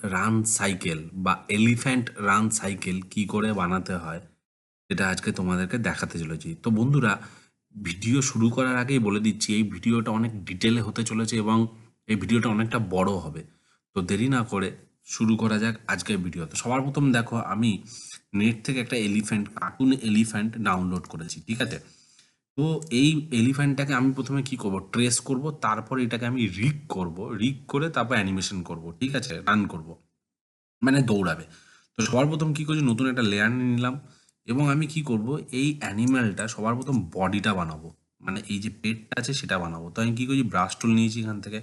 Run cycle বা elephant run cycle কি করে বানাতে হয় সেটা আজকে তোমাদেরকে দেখাতে চলেছি। তো বন্ধুরা, ভিডিও শুরু করার আগেই বলে দিচ্ছি এই ভিডিওটা অনেক ডিটেলে হতে চলেছে এবং এই ভিডিওটা অনেকটা বড় হবে। তো দেরি না করে শুরু করা যাক আজকের ভিডিও। তো সবার প্রথম দেখো, আমি নেট থেকে একটা কার্টুন এলিফ্যান্ট ডাউনলোড করেছি, ঠিক আছে? তো এই এলিফ্যান্টটাকে আমি প্রথমে কি করব, ট্রেস করব, তারপরে এটাকে আমি রিগ করব, রিগ করে তারপর অ্যানিমেশন করব, ঠিক আছে, রান করব, মানে দৌড়াবে। তো সবার প্রথম কি করছি, নতুন একটা লেয়ার নিয়ে নিলাম এবং আমি কি করব, এই অ্যানিম্যালটা সবার প্রথম বডিটা বানাবো, মানে এই যে পেটটা আছে সেটা বানাবো। তো আমি কি করছি, ব্রাশ টুল নিয়েছি, এখান থেকে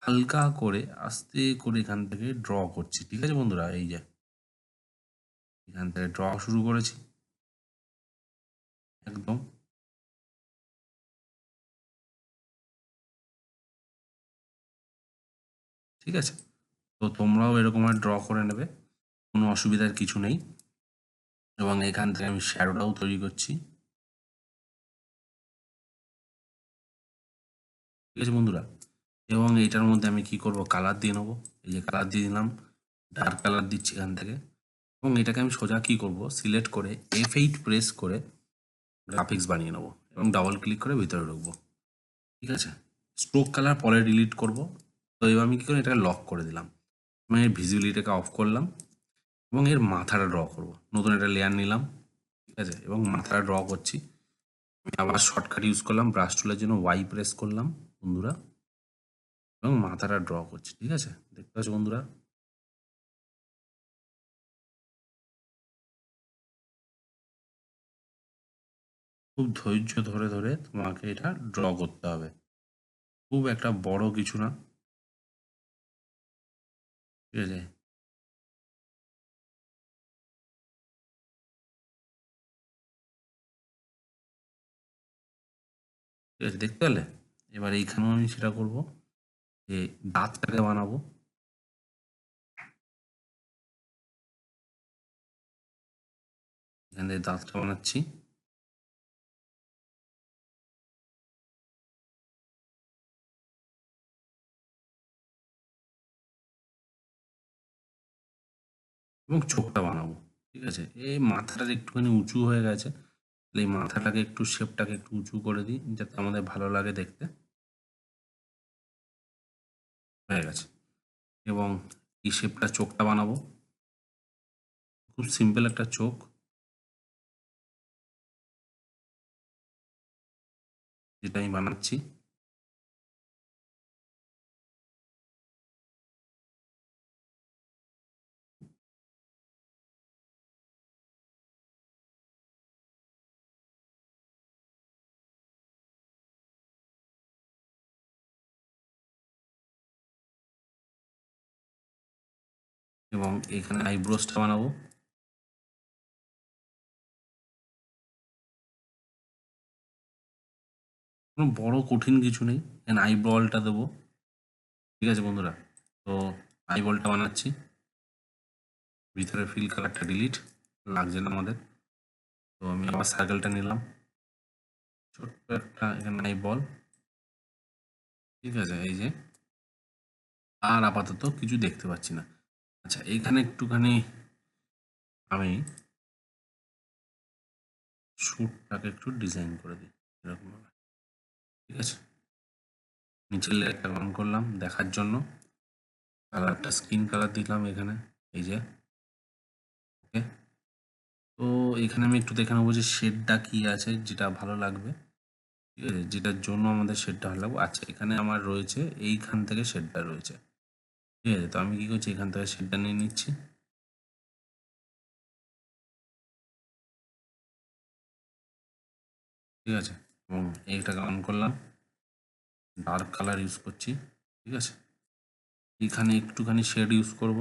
হালকা করে আস্তে করে এখান থেকে ড্র করছি, ঠিক আছে বন্ধুরা? এই যে এখান থেকে ড্র শুরু করেছি একদম, ঠিক আছে? তো তোমরাও এরকম ড্র করে নেবে, কোনো অসুবিধার কিছু নেই। এবং এখান থেকে আমি শ্যাডোটাও তৈরি করছি, ঠিক আছে বন্ধুরা? এবং এইটার মধ্যে আমি কি করব, কালার দিয়ে নেবো। এই যে কালার দিয়ে দিলাম, ডার্ক কালার দিচ্ছি এখান থেকে। এবং এটাকে আমি সোজা কি করব, সিলেক্ট করে F8 প্রেস করে গ্রাফিক্স বানিয়ে নেবো এবং ডাবল ক্লিক করে ভিতরে ঢুকবো, ঠিক আছে? স্ট্রোক কালার পরে ডিলিট করব। তো এবার আমি কি করি, এটাকে লক করে দিলাম, মানে এর ভিজিবিলিটিটাকে অফ করলাম এবং এর মাথাটা ড্র করব। নতুন একটা লেয়ার নিলাম, ঠিক আছে, এবং মাথাটা ড্র করছি। আমি আবার শর্টকাট ইউজ করলাম, ব্রাশ টুলের জন্য ওয়াই প্রেস করলাম বন্ধুরা, এবং মাথাটা ড্র করছি, ঠিক আছে? দেখতে পাচ্ছ বন্ধুরা? খুব ধৈর্য ধরে ধরে তোমাকে এটা ড্র করতে হবে, খুব একটা বড় কিছু না, ঠিক আছে? ঠিক আছে, দেখতে পেলে? এবার এইখানেও আমি সেটা করব, যে দাঁতটাকে বানাবো। এখান থেকে দাঁতটা বানাচ্ছি এবং চোখটা বানাবো, ঠিক আছে? এই মাথাটা একটুখানি উঁচু হয়ে গেছে, তাহলে এই মাথাটাকে একটু, শেপটাকে একটু উঁচু করে দিই যাতে আমাদের ভালো লাগে দেখতে। হয়ে গেছে। এবং এই শেপটা, চোখটা বানাবো, খুব সিম্পল একটা চোখ, যেটা আমি বানাচ্ছি। এবং এখানে আইব্রোসটা বানাবো। কোনো বড় কঠিন কিছু নেই, এখানে আইবলটা দেবো, ঠিক আছে বন্ধুরা? তো আইবলটা বানাচ্ছি, ভিতরে ফিল কালারটা ডিলিট, লাগছে না আমাদের। তো আমি আবার সার্কেলটা নিলাম, ছোট্ট একটা এখানে আইবল, ঠিক আছে? এই যে, আর আপাতত কিছু দেখতে পাচ্ছি না। আচ্ছা, এইখানে একটুখানি আমি শ্যুটটাকে একটু ডিজাইন করে দিই এরকম ভাবে, ঠিক আছে? নিচের লেয়ারটা অন করলাম দেখার জন্য, কালারটা স্কিন কালার দিলাম এখানে, এই যে, ওকে। তো এখানে আমি একটু দেখে নেবো যে শেডটা কি আছে যেটা ভালো লাগবে, ঠিক আছে, যেটার জন্য আমাদের শেডটা ভালো লাগবে। আচ্ছা, এখানে আমার রয়েছে, এইখান থেকে শেডটা রয়েছে, ঠিক আছে? তো আমি কি করছি, এখান থেকে শেডটা নিয়ে নিচ্ছি, ঠিক আছে? এবং এইটাকে অন করলাম, ডার্ক কালার ইউজ করছি, ঠিক আছে? এখানে একটুখানি শেড ইউজ করব,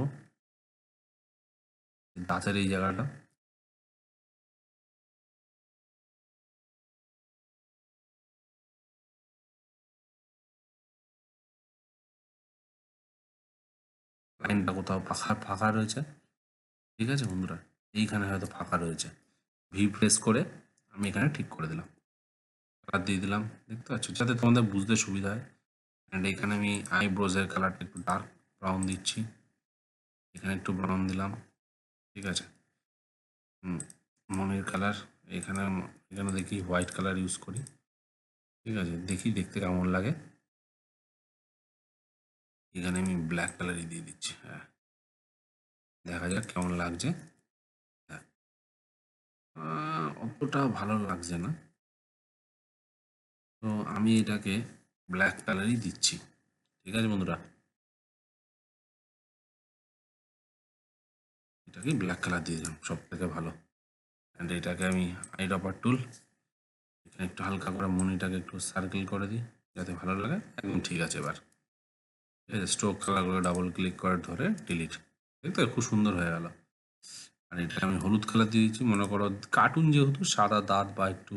দাঁতের এই জায়গাটা, লাইনটা কোথাও ফাঁকা ফাঁকা রয়েছে, ঠিক আছে বন্ধুরা? এইখানে হয়তো ফাঁকা রয়েছে, ভি প্রেস করে আমি এখানে ঠিক করে দিলাম, কালার দিয়ে দিলাম, দেখতে পাচ্ছ, যাতে তোমাদের বুঝতে সুবিধা হয়। অ্যান্ড এখানে আমি আইব্রোজের কালারটা একটু ডার্ক ব্রাউন দিচ্ছি, এখানে একটু ব্রাউন দিলাম, ঠিক আছে। মনের কালার এখানে এখানে দেখি হোয়াইট কালার ইউজ করি, ঠিক আছে। দেখি দেখতে কেমন লাগে। এখানে আমি ব্ল্যাক কালারই দিয়ে দিচ্ছি। হ্যাঁ, দেখা যাক কেমন লাগছে। হ্যাঁ, অতটা ভালো লাগছে না, তো আমি এটাকে ব্ল্যাক কালারই দিচ্ছি, ঠিক আছে বন্ধুরা। এটাকে ব্ল্যাক কালার দিয়ে দিলাম, সব থেকে ভালো। অ্যান্ড এটাকে আমি আই ড্রপার টুল এখানে একটু হালকা করে মনিটাকে একটু সার্কেল করে দিই যাতে ভালো লাগে। একদম ঠিক আছে। এবার ঠিক আছে, স্ট্রোক কালারগুলো ডাবল ক্লিক করে ধরে ডিলিট, দেখতে খুব সুন্দর হয়ে গেল। আর এটা আমি হলুদ কালার দিয়ে দিচ্ছি, মনে করো কার্টুন যেহেতু সাদা দাঁত বা একটু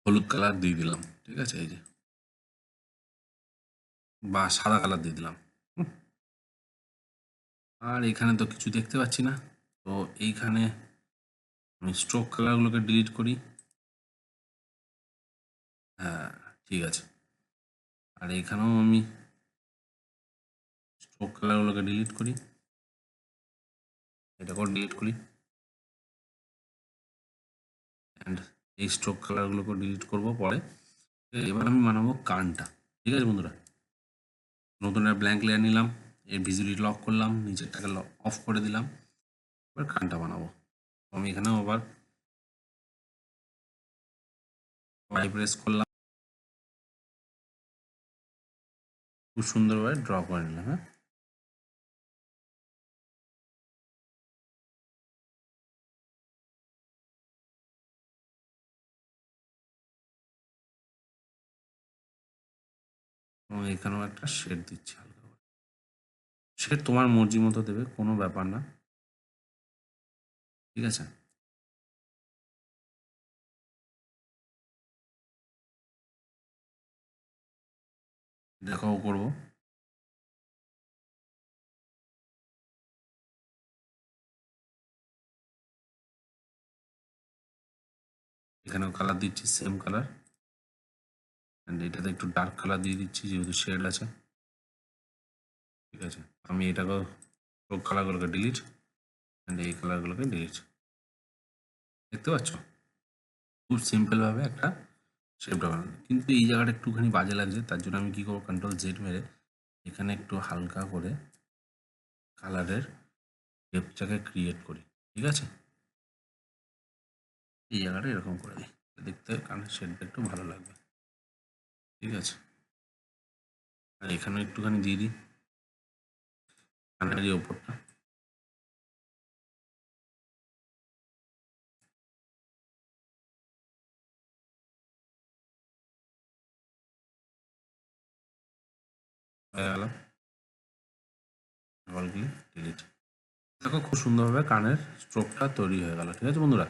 হলুদ কালার দিয়ে দিলাম, ঠিক আছে। এই যে, বা সাদা কালার দিয়ে দিলাম। আর এখানে তো কিছু দেখতে পাচ্ছি না, তো এইখানে আমি স্ট্রোক কালারগুলোকে ডিলিট করি। হ্যাঁ, ঠিক আছে। আর এখানেও আমি স্ট্রোক কালারগুলোকে ডিলিট করি, এটাকেও ডিলিট করি। অ্যান্ড এই স্ট্রোক কালারগুলোকেও ডিলিট করবো পরে। এবার আমি বানাবো কানটা, ঠিক আছে বন্ধুরা। নতুন একটা ব্ল্যাঙ্ক লেয়ার নিলাম, এর ভিজিবিলিটি লক করলাম, নিচেরটাকে অফ করে দিলাম। এবার কানটা বানাবো। আমি এখানেও আবার প্রেস করলাম, খুব সুন্দরভাবে ড্র করে নিলাম। হ্যাঁ, এবং এখানেও একটা শেড দিচ্ছি হালকা করে। শেড তোমার মর্জি মতো দেবে, কোনো ব্যাপার না, ঠিক আছে। দেখাও করবো। এখানেও কালার দিচ্ছি সেম কালার, অ্যান্ড এটাতে একটু ডার্ক কালার দিয়ে দিচ্ছি যেহেতু শেড আছে, ঠিক আছে। আমি এটাকেও সব কালারগুলোকে ডিলিট, অ্যান্ড এই কালারগুলোকে ডিলিট, দেখতে পাচ্ছ খুব সিম্পলভাবে একটা শেপটা বানানো। কিন্তু এই জায়গাটা একটুখানি বাজে লাগছে, তার জন্য আমি কী করবো, কন্ট্রোল জেড মেরে এখানে একটু হালকা করে কালারের শেপটাকে ক্রিয়েট করি, ঠিক আছে। এই জায়গাটা এরকম করে দিই, দেখতে কানের শেডটা একটু ভালো লাগবে, ঠিক আছে। আর এখানেও একটুখানি দিয়ে দিই কানের এই ওপরটা। হয়ে গেল, ডাবল ক্লিক ডিলিট। দেখো খুব সুন্দরভাবে কানের স্ট্রোকটা তৈরি হয়ে গেল, ঠিক আছে বন্ধুরা।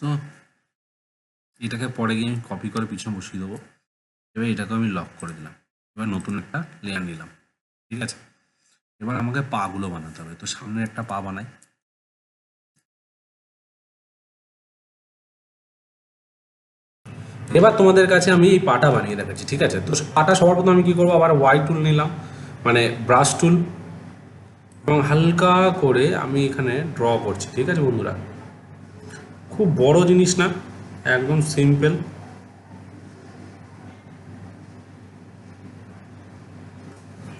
তো এটাকে পরে গিয়ে আমি কপি করে পিছনে বসিয়ে দেবো। এবার এটাকে আমি লক করে দিলাম। এবার নতুন একটা লেয়ার নিলাম, ঠিক আছে। এবার আমাকে পাগুলো বানাতে হবে, তো সামনে একটা পা বানাই। এবার তোমাদের কাছে আমি এই পাটা বানিয়ে দেখাচ্ছি, ঠিক আছে। তো পাটা সবার প্রথমে আমি কী করবো, আবার হোয়াইট টুল নিলাম, মানে ব্রাশ টুল, এবং হালকা করে আমি এখানে ড্র করছি, ঠিক আছে বন্ধুরা। খুব বড় জিনিস না, একদম সিম্পল।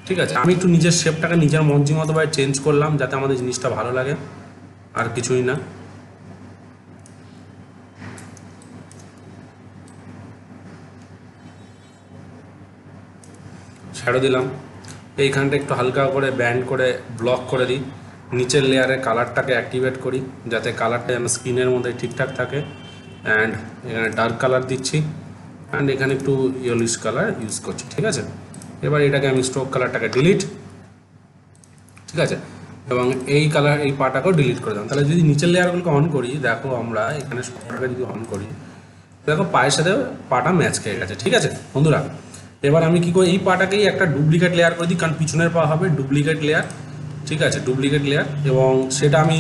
ঠিক আছে, আমি একটু নিজের শেপটাকে নিজের মর্জি মতো ভাবে চেঞ্জ করলাম যাতে আমাদের জিনিসটা ভালো লাগে, আর কিছুই না। শ্যাডো দিলাম, এইখানটা একটু হালকা করে ব্যান্ড করে ব্লক করে দিই, নিচের লেয়ারে কালারটাকে অ্যাক্টিভেট করি যাতে কালারটা যেন স্ক্রিনের মধ্যে ঠিকঠাক থাকে। অ্যান্ড এখানে ডার্ক কালার দিচ্ছি অ্যান্ড এখানে একটু ইয়েলিশ কালার ইউজ করছি, ঠিক আছে। এবার এটাকে আমি স্ট্রোক কালারটাকে ডিলিট, ঠিক আছে, এবং এই কালার এই পাটাকেও ডিলিট করে দিলাম। তাহলে যদি নিচের লেয়ারগুলোকে অন করি, দেখো আমরা এখানে সবটাকে যদি অন করি, দেখো পায়ের সাথে পাটা ম্যাচ খেয়ে গেছে, ঠিক আছে বন্ধুরা। এবার আমি কি করি, এই পাটাকেই একটা ডুপ্লিকেট লেয়ার করে দিই, কারণ পিছনের পা হবে ডুপ্লিকেট লেয়ার, ঠিক আছে, ডুপ্লিকেট লেয়ার। এবং সেটা আমি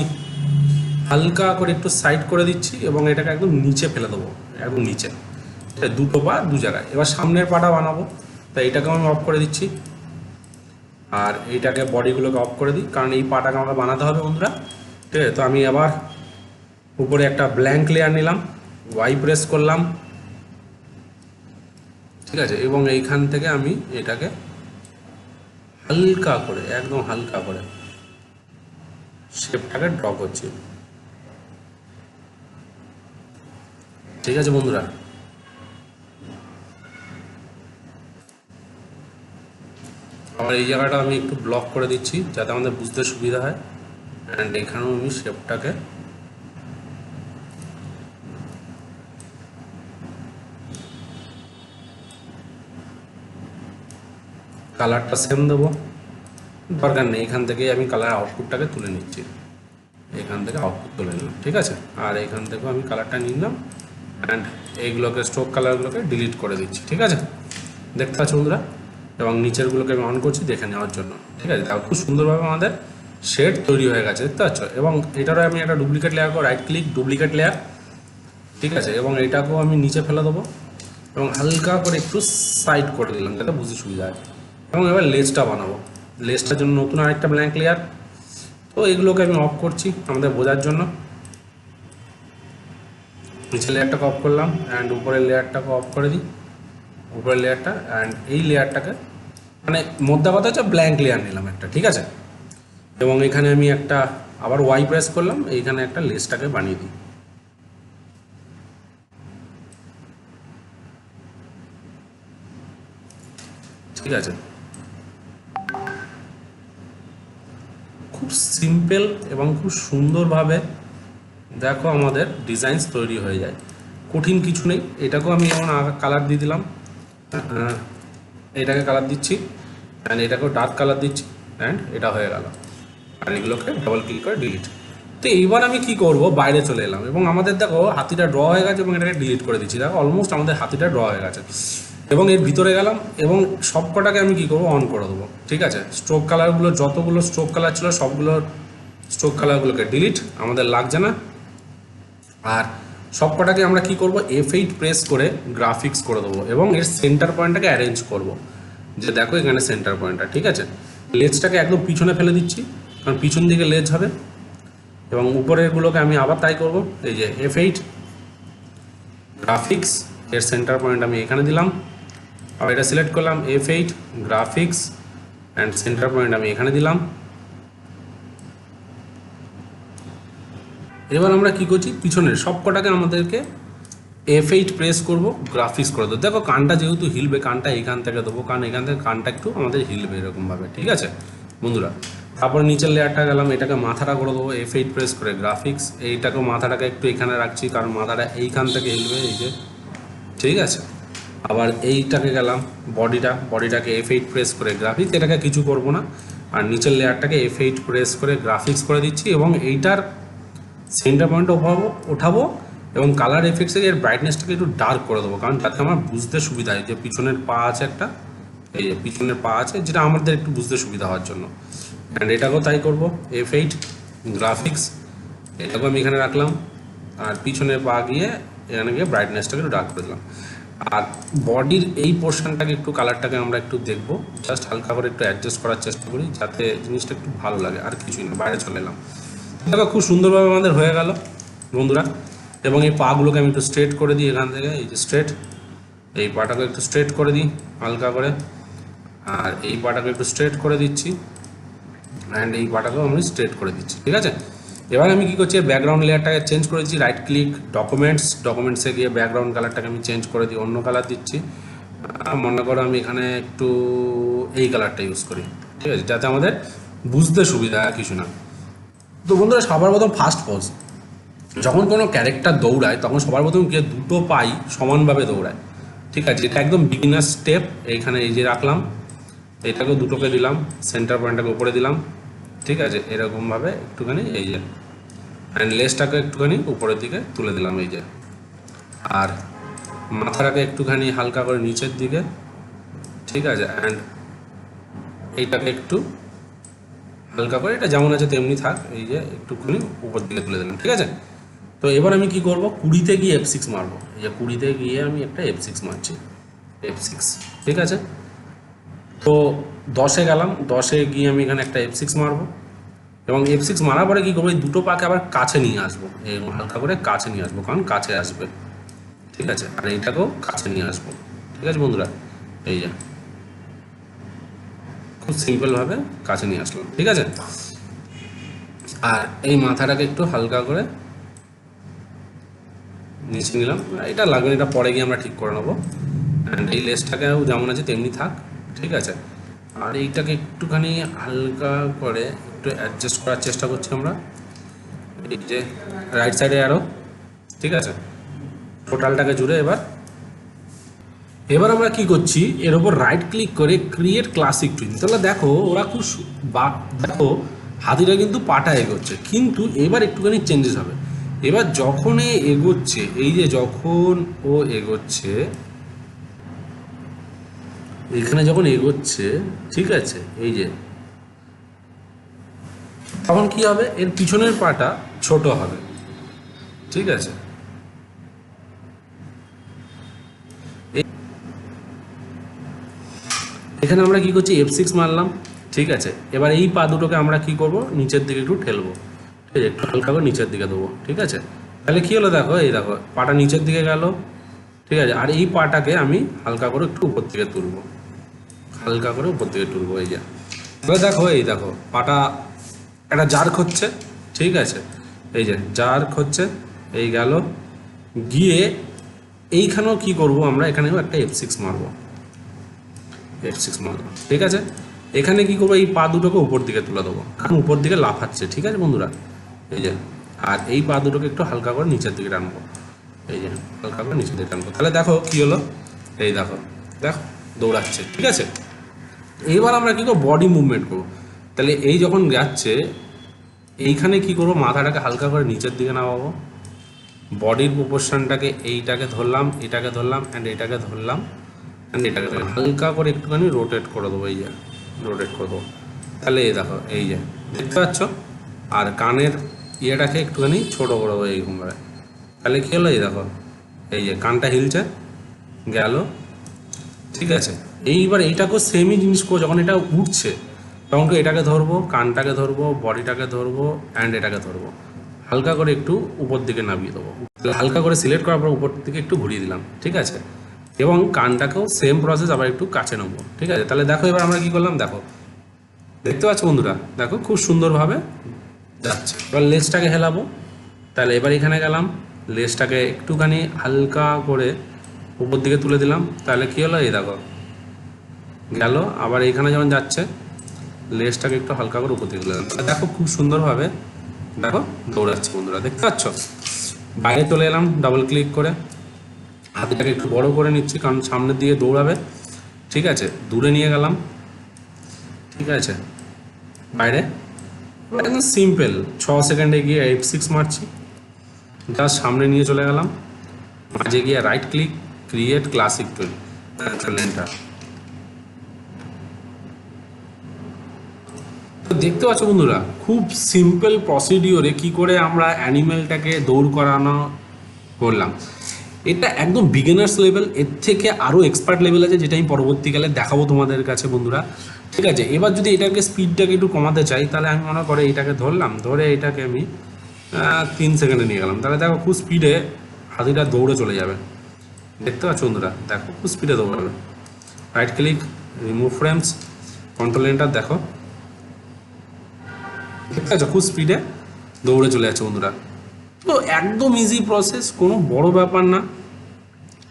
হালকা করে একটু সাইড করে দিচ্ছি এবং এটাকে একদম নিচে ফেলে দেবো, একদম নিচে, ঠিক আছে, দুটো পা দু জায়গায়। এবার সামনের পাটা বানাবো, তাই এটাকে আমি অফ করে দিচ্ছি আর এইটাকে বডিগুলোকে অফ করে দিই, কারণ এই পাটাকে আমাকে বানাতে হবে বন্ধুরা, ঠিক আছে। তো আমি আবার উপরে একটা ব্ল্যাঙ্ক লেয়ার নিলাম, ওয়াই প্রেস করলাম, ঠিক আছে, এবং এইখান থেকে আমি এটাকে হালকা করে, একদম হালকা করে শেপটাকে ড্র করছি, ঠিক আছে বন্ধুরা। আবার এই জায়গাটা আমি একটু ব্লক করে দিচ্ছি যাতে আমাদের বুঝতে সুবিধা হয়। অ্যান্ড এখানেও আমি শেপটাকে কালারটা সেম দেবো, দরকার নেই, এখান থেকে আমি কালার আউটপুটটাকে তুলে নিচ্ছি, এখান থেকে আউটপুট তুলে নিলাম, ঠিক আছে। আর এখান থেকেও আমি কালারটা নিয়ে নিলাম অ্যান্ড এইগুলোকে স্ট্রোক কালারগুলোকে ডিলিট করে দিচ্ছি, ঠিক আছে, দেখতে পাচ্ছ বন্ধুরা। এবং নিচেরগুলোকে আমি অন করছি দেখে নেওয়ার জন্য, ঠিক আছে। তাও খুব সুন্দরভাবে আমাদের শেড তৈরি হয়ে গেছে, দেখতে পাচ্ছ। এবং এটারও আমি একটা ডুপ্লিকেট লেয়ার করে রাইট ক্লিক, ডুপ্লিকেট লেয়ার, ঠিক আছে, এবং এটাকেও আমি নিচে ফেলে দেবো এবং হালকা করে একটু সাইড করে দিলাম যাতে বুঝতে সুবিধা হয়। এবং এবার লেজটা বানাবো, লেজটার জন্য নতুন আরেকটা ব্ল্যাঙ্ক লেয়ার। তো এগুলোকে আমি অফ করছি আমাদের বোঝার জন্য। নিচের লেয়ারটাকে অফ করলাম অ্যান্ড উপরের লেয়ারটাকে অফ করে দিই, উপরের লেয়ারটা অ্যান্ড এই লেয়ারটাকে, মানে মধ্যে কথা হচ্ছে ব্ল্যাঙ্ক লেয়ার নিলাম একটা, ঠিক আছে। এবং এখানে আমি একটা আবার ওয়াই প্রেস করলাম, এইখানে একটা লেজটাকে বানিয়ে দিই, ঠিক আছে। খুব সিম্পল এবং খুব সুন্দরভাবে দেখো আমাদের ডিজাইনস তৈরি হয়ে যায়, কঠিন কিছু নেই। এটাকেও আমি যেমন কালার দিয়ে দিলাম, এটাকে কালার দিচ্ছি অ্যান্ড এটাকেও ডার্ক কালার দিচ্ছি অ্যান্ড এটা হয়ে গেল। আর এগুলোকে ডবল ক্লিক করে ডিলিট। তো এইবার আমি কি করব, বাইরে চলে এলাম এবং আমাদের দেখো হাতিটা ড্র হয়ে গেছে এবং এটাকে ডিলিট করে দিচ্ছি। দেখো অলমোস্ট আমাদের হাতিটা ড্র হয়ে গেছে এবং এর ভিতরে গেলাম এবং সব কটাকে আমি কি করব, অন করে দেবো, ঠিক আছে। স্ট্রোক কালারগুলো, যতগুলো স্ট্রোক কালার ছিল সবগুলো স্ট্রোক কালারগুলোকে ডিলিট, আমাদের লাগছে না। আর সব কটাকে আমরা কি করব, F8 প্রেস করে গ্রাফিক্স করে দেবো এবং এর সেন্টার পয়েন্টটাকে অ্যারেঞ্জ করব, যে দেখো এখানে সেন্টার পয়েন্টটা, ঠিক আছে। লেজটাকে একদম পিছনে ফেলে দিচ্ছি কারণ পিছন দিকে লেজ হবে এবং উপরেরগুলোকে আমি আবার তাই করব। এই যে F8 গ্রাফিক্স, এর সেন্টার পয়েন্ট আমি এখানে দিলাম, আবার এটা সিলেক্ট করলাম F8 graphics and centre point আমি এখানে দিলাম। এবার আমরা কি করছি, পিছনের সব কটাকে আমাদেরকে F8 প্রেস করব, গ্রাফিক্স করে দেবো। দেখো কানটা যেহেতু হিলবে, কানটা এইখান থেকে দেবো কারণ এখান থেকে কানটা একটু আমাদের হিলবে এরকমভাবে, ঠিক আছে বন্ধুরা। তারপর নিচের লেয়ারটা গেলাম, এটাকে মাথাটা করে দেবো F8 প্রেস করে গ্রাফিক্স, এইটাকেও মাথাটাকে একটু এখানে রাখছি কারণ মাথাটা এইখান থেকে হিলবে, এই যে, ঠিক আছে। আবার এইটাকে গেলাম বডিটাকে F8 প্রেস করে গ্রাফিক্স, এটাকে কিছু করব না। আর নিচের লেয়ারটাকে F8 প্রেস করে গ্রাফিক্স করে দিচ্ছি এবং এইটার সেন্টার পয়েন্টটা ওঠাবো এবং কালার এফেক্টসে এর ব্রাইটনেসটাকে একটু ডার্ক করে দেবো কারণ যাতে আমার বুঝতে সুবিধা হয় যে পিছনের পা আছে একটা, এই যে পিছনের পা আছে, যেটা আমাদের একটু বুঝতে সুবিধা হওয়ার জন্য। অ্যান্ড এটাকেও তাই করবো, F8 গ্রাফিক্স, এটাকেও আমি এখানে রাখলাম আর পিছনের পা গিয়ে এখানে গিয়ে ব্রাইটনেসটাকে একটু ডার্ক করে দিলাম। আর বডির এই পোর্শনটাকে একটু কালারটাকে আমরা একটু দেখবো, জাস্ট হালকা করে একটু অ্যাডজাস্ট করার চেষ্টা করি যাতে জিনিসটা একটু ভালো লাগে, আর কিছুই না। বাইরে চলে এলাম, দেখো খুব সুন্দরভাবে আমাদের হয়ে গেল বন্ধুরা। এবং এই পাগুলোকে আমি একটু স্ট্রেট করে দিই এখান থেকে, এই যে স্ট্রেট, এই পাটাকে একটু স্ট্রেট করে দিই হালকা করে, আর এই পাটাকে একটু স্ট্রেট করে দিচ্ছি অ্যান্ড এই পাটাকেও আমি স্ট্রেট করে দিচ্ছি, ঠিক আছে। এবার আমি কী করছি, ব্যাকগ্রাউন্ড লেয়ারটাকে চেঞ্জ করে দিচ্ছি, রাইট ক্লিক, ডকুমেন্টসে গিয়ে ব্যাকগ্রাউন্ড কালারটাকে আমি চেঞ্জ করে দিই, অন্য কালার দিচ্ছি। মনে করো আমি এখানে একটু এই কালারটা ইউজ করি, ঠিক আছে, যাতে আমাদের বুঝতে সুবিধা, আর কিছু না। তো বন্ধুরা সবার প্রথম ফার্স্ট পজ, যখন কোনো ক্যারেক্টার দৌড়ায় তখন সবার প্রথম গিয়ে দুটো পাই সমানভাবে দৌড়ায়, ঠিক আছে? এটা একদম বিগিনার স্টেপ। এইখানে এই যে রাখলাম, এটাকেও দুটোকে দিলাম, সেন্টার পয়েন্টটাকে উপরে দিলাম, ঠিক আছে? এরকমভাবে একটুখানি এই যে, অ্যান্ড লেজটাকে একটুখানি উপরের দিকে তুলে দিলাম এই যে, আর মাথাটাকে একটুখানি হালকা করে নিচের দিকে, ঠিক আছে? অ্যান্ড এইটাকে একটু হালকা করে, এটা যেমন আছে তেমনি থাক, এই যে একটুখানি উপর দিকে তুলে দিলাম, ঠিক আছে? তো এবার আমি কি করব, 20-তে গিয়ে F6 মারবো। এই যে 20-তে গিয়ে আমি একটা F6 মারছি, F6, ঠিক আছে? তো 10-এ গেলাম, 10-এ গিয়ে আমি এখানে একটা F6 মারবো, এবং F6 মারার পরে কী করবো, এই দুটো পাকে আবার কাছে নিয়ে আসবো, এরকম হালকা করে কাছে নিয়ে আসবো, কারণ কাছে আসবে, ঠিক আছে? আর এইটাকেও কাছে নিয়ে আসবো, ঠিক আছে বন্ধুরা? এই যে খুব সিম্পলভাবে কাছে নিয়ে আসলাম, ঠিক আছে? আর এই মাথাটাকে একটু হালকা করে নিচে নিলাম, এটা লাগবে না, এটা পরে গিয়ে আমরা ঠিক করে নেবো। অ্যান্ড এই লেসটাকেও যেমন আছে তেমনি থাক, ঠিক আছে? আর এইটাকে একটুখানি হালকা করে একটু অ্যাডজাস্ট করার চেষ্টা করছি আমরা, এই যে রাইট সাইডে আরও, ঠিক আছে? টোটালটাকে জুড়ে এবার আমরা কি করছি, এর ওপর রাইট ক্লিক করে ক্রিয়েট ক্লাসিক টুইন। তাহলে দেখো ওরা খুব দেখো হাতিটা কিন্তু পাটা এগোচ্ছে, কিন্তু এবার একটুখানি চেঞ্জেস হবে। এবার যখন এগোচ্ছে, এই যে যখন ও এগোচ্ছে, এখানে যখন এগোচ্ছে, ঠিক আছে? এই যে তখন কি হবে, এর পিছনের পাটা ছোট হবে, ঠিক আছে? এখানে আমরা কি করছি, F6 মারলাম, ঠিক আছে? এবার এই পা দুটোকে আমরা কি করব, নিচের দিকে একটু ঠেলবো, ঠিক আছে? একটু হালকা করে নিচের দিকে দেবো, ঠিক আছে? তাহলে কি হলো দেখো, এই দেখো পাটা নিচের দিকে গেল, ঠিক আছে? আর এই পাটাকে আমি হালকা করে একটু উপর দিকে তুলবো, হালকা করে উপর দিকে তুলবো, এই যে। এবার দেখো, এই দেখো পাটা একটা জার্ক হচ্ছে, ঠিক আছে? এই যে জার্ক হচ্ছে, এই গেল, গিয়ে এইখানেও কি করব আমরা, এখানেও একটা F6 মারবো, F6 মারবো, ঠিক আছে? এখানে কি করবো, এই পা দুটোকে উপর দিকে তুলে দেবো, কারণ উপর দিকে লাফাচ্ছে, ঠিক আছে বন্ধুরা? এই যে, আর এই পা দুটোকে একটু হালকা করে নিচের দিকে টানবো, এই যে হালকা করে নিচের দিকে টানবো। তাহলে দেখো কি হলো, এই দেখো দেখো দৌড়াচ্ছে, ঠিক আছে? এইবার আমরা কি করবো, বডি মুভমেন্ট করবো। তাহলে এই যখন যাচ্ছে, এইখানে কি করবো, মাথাটাকে হালকা করে নিচের দিকে নামাবো, বডির প্রপোর্শনটাকে এইটাকে ধরলাম, এটাকে ধরলাম, অ্যান্ড এটাকে ধরলাম, অ্যান্ড এটাকে হালকা করে একটুখানি রোটেট করে দেবো, এই যে রোটেট করে দেবো। তাহলে এই দেখো, এই যে দেখতে পাচ্ছ? আর কানের ইয়েটাকে একটুখানি ছোটো করে দেবো এইরকমভাবে। তাহলে কী হলো, এই দেখো এই যে কানটা হিলছে, গেল, ঠিক আছে? এইবার এইটাকেও সেমই জিনিস করবো, যখন এটা উঠছে তখন তো এটাকে ধরবো, কানটাকে ধরবো, বডিটাকে ধরবো, অ্যান্ড এটাকে ধরবো, হালকা করে একটু উপর দিকে নামিয়ে দেবো, হালকা করে সিলেক্ট করার পর উপর দিকে একটু ঘুরিয়ে দিলাম, ঠিক আছে? এবং কানটাকেও সেম প্রসেস আবার একটু কাছে নেবো, ঠিক আছে? তাহলে দেখো এবার আমরা কি করলাম, দেখো দেখতে পাচ্ছ বন্ধুরা, দেখো খুব সুন্দরভাবে যাচ্ছে। এবার লেজটাকে হেলাবো, তাহলে এবার এখানে গেলাম, লেজটাকে একটুখানি হালকা করে উপর দিকে তুলে দিলাম, তাহলে কী হলো, এই দেখো গেল। আবার এইখানে যখন যাচ্ছে, লেজটাকে একটু হালকা করে উপর দিকে তুলে দিলাম, দেখো খুব সুন্দরভাবে দেখো দৌড়াচ্ছে বন্ধুরা, দেখতে পাচ্ছ? বাইরে চলে এলাম, ডাবল ক্লিক করে হাতটাকে একটু বড় করে নিচ্ছি, কারণ সামনের দিকে দৌড়াবে, ঠিক আছে? দূরে নিয়ে গেলাম, ঠিক আছে? বাইরে একদম সিম্পল 6 সেকেন্ডে গিয়ে F6 মারছি, জাস্ট সামনে নিয়ে চলে গেলাম, মাঝে গিয়ে right click, create classic twin, enter. তো দেখতে পাচ্ছ বন্ধুরা, খুব সিম্পল প্রসিডিওরে কি করে আমরা অ্যানিমেলটাকে দৌড় করানো করলাম। এটা একদম বিগিনার্স লেভেল, এর থেকে আরও এক্সপার্ট লেভেল আছে, যেটা আমি পরবর্তীকালে দেখাবো তোমাদের কাছে বন্ধুরা, ঠিক আছে? এবার যদি এটাকে স্পিডটাকে একটু কমাতে চাই, তাহলে আমি মনে করে এইটাকে ধরলাম, ধরে এটাকে আমি 3 সেকেন্ডে নিয়ে গেলাম, তাহলে দেখো খুব স্পিডে হাতিটা দৌড়ে চলে যাবে, দেখতে পাচ্ছ বন্ধুরা? দেখো খুব স্পিডে দৌড়াবে, right click, remove frames, control enter, দেখো দেখতে পাচ্ছ খুব স্পিডে দৌড়ে চলে যাচ্ছে বন্ধুরা। তো একদম ইজি প্রসেস, কোনো বড় ব্যাপার না,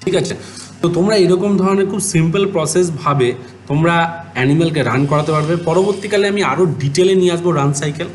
ঠিক আছে? তো তোমরা এরকম ধরনের খুব সিম্পল প্রসেস ভাবে তোমরা অ্যানিমেলকে রান করাতে পারবে। পরবর্তীকালে আমি আরও ডিটেলে নিয়ে আসবো রান সাইকেল,